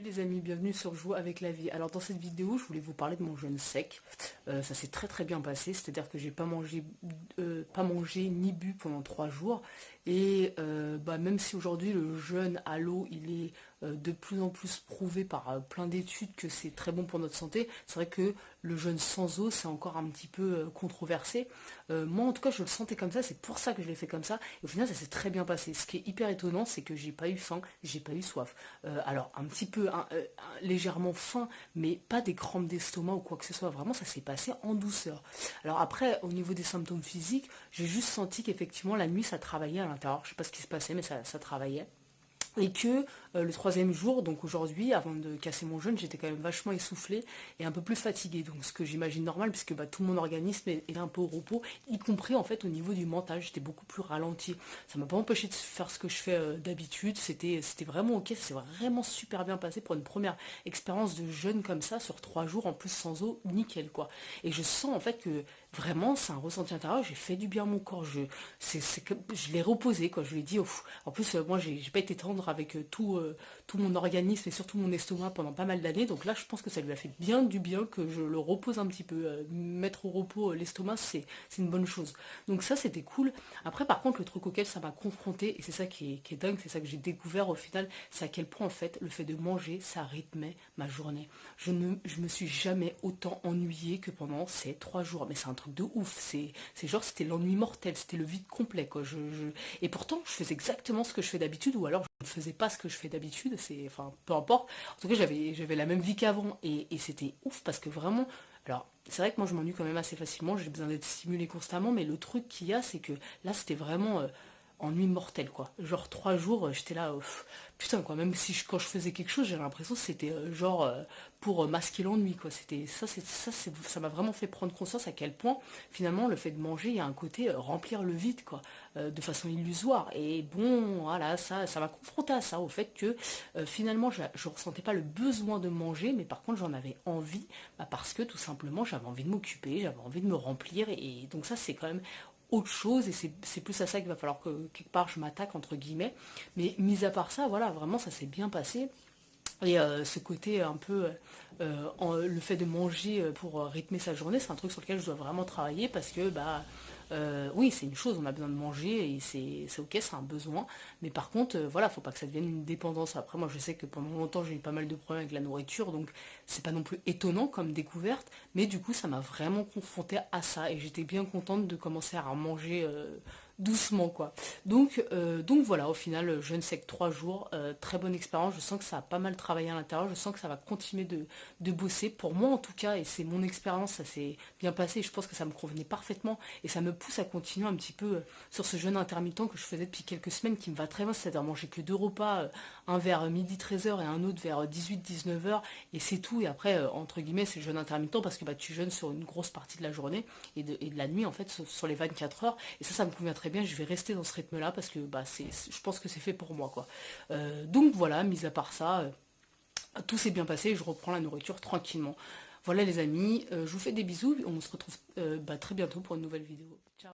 les amis, bienvenue sur Jouer avec la vie. Alors dans cette vidéo, je voulais vous parler de mon jeûne sec. Ça s'est très bien passé, c'est-à-dire que j'ai pas mangé ni bu pendant 3 jours. Et même si aujourd'hui le jeûne à l'eau, il est de plus en plus prouvé par plein d'études que c'est très bon pour notre santé, c'est vrai que le jeûne sans eau, c'est encore un petit peu controversé. Moi en tout cas, je le sentais comme ça, c'est pour ça que je l'ai fait comme ça. Et au final, ça s'est très bien passé. Ce qui est hyper étonnant, c'est que j'ai pas eu faim, j'ai pas eu soif. Alors un petit peu légèrement faim, mais pas des crampes d'estomac ou quoi que ce soit. Vraiment, ça s'est passé en douceur. Alors après, au niveau des symptômes physiques, j'ai juste senti qu'effectivement la nuit ça travaillait à l'intérieur. Je sais pas ce qui se passait, mais ça travaillait. Et que le troisième jour, donc aujourd'hui, avant de casser mon jeûne, j'étais quand même vachement essoufflée et un peu plus fatiguée. Donc ce que j'imagine normal, puisque tout mon organisme est un peu au repos, y compris en fait au niveau du mental, j'étais beaucoup plus ralentie. Ça m'a pas empêché de faire ce que je fais d'habitude, c'était vraiment ok, c'est vraiment super bien passé pour une première expérience de jeûne comme ça, sur 3 jours, en plus sans eau, nickel quoi. Et je sens en fait que vraiment c'est un ressenti intérieur, j'ai fait du bien à mon corps, je l'ai reposé quoi, je lui ai dit, en plus moi j'ai pas été tendre avec tout mon organisme et surtout mon estomac pendant pas mal d'années, donc là je pense que ça lui a fait bien du bien que je le repose un petit peu. Mettre au repos l'estomac, c'est une bonne chose. Donc ça c'était cool. Après par contre le truc auquel ça m'a confronté, et c'est ça qui est dingue, c'est ça que j'ai découvert au final, c'est à quel point en fait le fait de manger ça rythmait ma journée. Je me suis jamais autant ennuyée que pendant ces 3 jours, mais c'est un truc de ouf, c'est genre c'était l'ennui mortel, c'était le vide complet quoi. Et pourtant je faisais exactement ce que je fais d'habitude, ou alors je ne faisais pas ce que je fais d'habitude, enfin peu importe. En tout cas j'avais la même vie qu'avant, et c'était ouf parce que vraiment, alors c'est vrai que moi je m'ennuie quand même assez facilement, j'ai besoin d'être stimulée constamment, mais le truc qu'il y a c'est que là c'était vraiment ennui mortel quoi. Genre 3 jours, j'étais là, putain quoi, même si quand je faisais quelque chose, j'ai l'impression que c'était pour masquer l'ennui quoi. C'était ça m'a vraiment fait prendre conscience à quel point finalement le fait de manger, il y a un côté remplir le vide quoi, de façon illusoire. Et bon, voilà, ça m'a confronté à ça, au fait que finalement je ressentais pas le besoin de manger, mais par contre j'en avais envie, parce que tout simplement j'avais envie de m'occuper, j'avais envie de me remplir, et donc ça c'est quand même autre chose, et c'est plus à ça qu'il va falloir que quelque part je m'attaque entre guillemets. Mais mis à part ça, voilà, vraiment ça s'est bien passé. Et ce côté un peu, le fait de manger pour rythmer sa journée, c'est un truc sur lequel je dois vraiment travailler, parce que oui, c'est une chose, on a besoin de manger et c'est ok, c'est un besoin. Mais par contre, voilà, faut pas que ça devienne une dépendance. Après, moi je sais que pendant longtemps j'ai eu pas mal de problèmes avec la nourriture, donc c'est pas non plus étonnant comme découverte, mais du coup ça m'a vraiment confrontée à ça, et j'étais bien contente de commencer à manger doucement quoi. Donc voilà, au final, jeûne sec 3 jours, très bonne expérience. Je sens que ça a pas mal travaillé à l'intérieur, je sens que ça va continuer de bosser pour moi en tout cas, et c'est mon expérience, ça s'est bien passé, je pense que ça me convenait parfaitement, et ça me pousse à continuer un petit peu sur ce jeûne intermittent que je faisais depuis quelques semaines, qui me va très bien, c'est-à-dire manger que 2 repas, un vers midi 13h et un autre vers 18-19h, et c'est tout. Et après, entre guillemets, c'est le jeûne intermittent parce que tu jeûnes sur une grosse partie de la journée et de la nuit en fait, sur les 24 heures, et ça me convient très bien. Je vais rester dans ce rythme-là parce que je pense que c'est fait pour moi quoi. Donc voilà, mis à part ça, tout s'est bien passé, je reprends la nourriture tranquillement. Voilà les amis, je vous fais des bisous, on se retrouve très bientôt pour une nouvelle vidéo. Ciao.